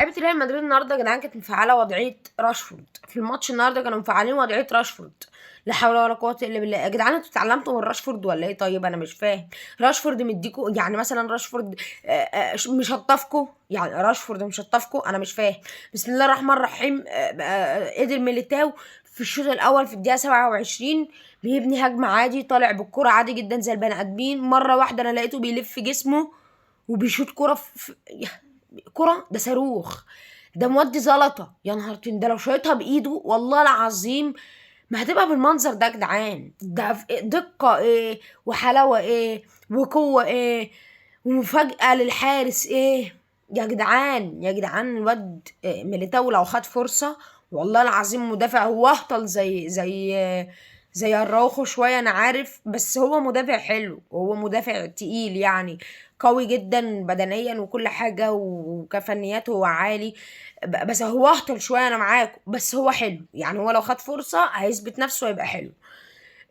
لعيبه ريال مدريد النهارده يا جدعان كانت مفعله وضعيه راشفورد في الماتش. النهارده كانوا مفعلين وضعيه راشفورد. لا حول ولا قوه الا بالله يا جدعان، انتوا اتعلمتوا من راشفورد ولا ايه؟ طيب انا مش فاهم. راشفورد مديكوا يعني مثلا راشفورد مشطفكوا، يعني راشفورد مشطفكوا، انا مش فاهم. بسم الله الرحمن الرحيم. قدر ميليتاو في الشوط الاول في الدقيقه 27 بيبني هجمه عادي، طالع بالكره عادي جدا زي البني ادمين. مره واحده انا لقيته بيلف جسمه وبيشوط كره كرة ده صاروخ. ده مودي زلطة يا نهار طين. ده لو شايطها بايده والله العظيم ما هتبقى بالمنظر ده يا جدعان. ده دقة ايه وحلاوة ايه وقوة ايه ومفاجأة للحارس ايه. يا جدعان يا جدعان الواد ميليتاو لو خد فرصة والله العظيم مدافع. هو اهطل زي الراوخو شوية انا عارف، بس هو مدافع حلو، هو مدافع تقيل يعني، قوي جدا بدنيا وكل حاجة وكفنيات هو عالي. بس هو اهطل شوية انا معاك، بس هو حلو يعني. هو لو خد فرصة هيثبت نفسه هيبقى حلو.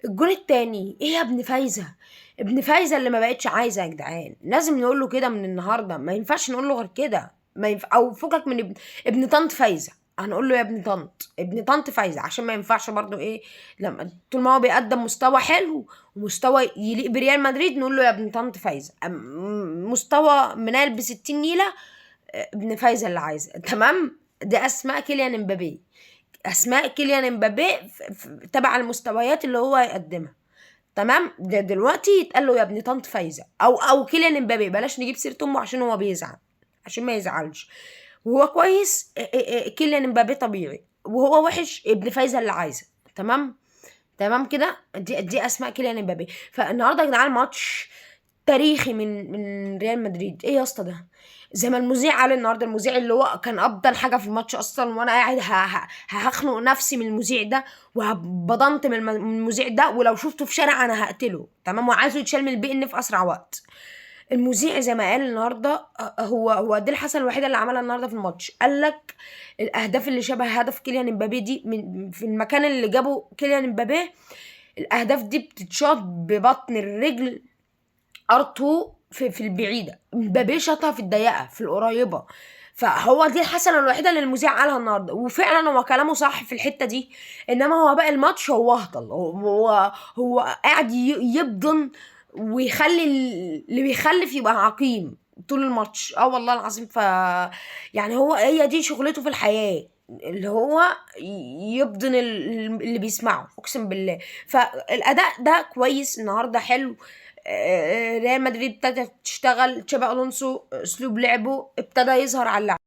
الجون التاني ايه يا ابن فايزة؟ ابن فايزة اللي ما بقتش عايزة يا جدعان. لازم نقول له كده من النهارده، ما ينفعش نقول له غير كده. ما او فكك من ابن طنط فايزة، هنقول له يا ابن طنط، ابن طنط فايزة، عشان ما ينفعش برضو ايه لما طول ما هو بيقدم مستوى حلو ومستوى يليق بريال مدريد نقول له يا ابن طنط فايزة. مستوى منال ب60 نيلة، ابن فايزة اللي عايزة. تمام. دي اسماء كيليان امبابي، اسماء كيليان امبابي تبع المستويات اللي هو يقدمها. تمام. ده دلوقتي يتقال له يا ابن طنط فايزه او كيليان امبابي. بلاش نجيب سيره امه عشان هو بيزعل، عشان ما يزعلش. وهو كويس كيليان امبابي طبيعي، وهو وحش ابن فايزه اللي عايزه. تمام. تمام كده. دي اسماء كيليان امبابي. فالنهارده يا جدعان ماتش تاريخي من ريال مدريد. ايه يا اسطى ده؟ زي ما المذيع قال النهارده، المذيع اللي هو كان افضل حاجه في الماتش اصلا، وانا قاعد هخنق نفسي من المذيع ده وبضنت من المذيع ده، ولو شفته في شارع انا هقتله. تمام. وعايزه يتشال من البي ان في اسرع وقت. المذيع زي ما قال النهارده هو دي الحسنه الوحيده اللي عملها النهارده في الماتش. قال لك الاهداف اللي شبه هدف كيليان امبابي دي من في المكان اللي جابه كيليان امبابي، الاهداف دي بتتشاط ببطن الرجل ارتو في البعيده. مبابي شاطها في الضيقه في القريبه. فهو دي الحسنه الوحيده اللي المذيع قالها النهارده، وفعلا هو كلامه صح في الحته دي. انما هو باقي الماتش هو اهطل. هو قاعد يبضن ويخلي اللي بيخلف يبقى عقيم طول الماتش. والله العظيم. يعني هي دي شغلته في الحياه، اللي هو يبضن اللي بيسمعه اقسم بالله. فالاداء ده كويس النهارده حلو. ريال مدريد ابتدت تشتغل. تشابي الونسو اسلوب لعبه ابتدى يظهر على اللعب.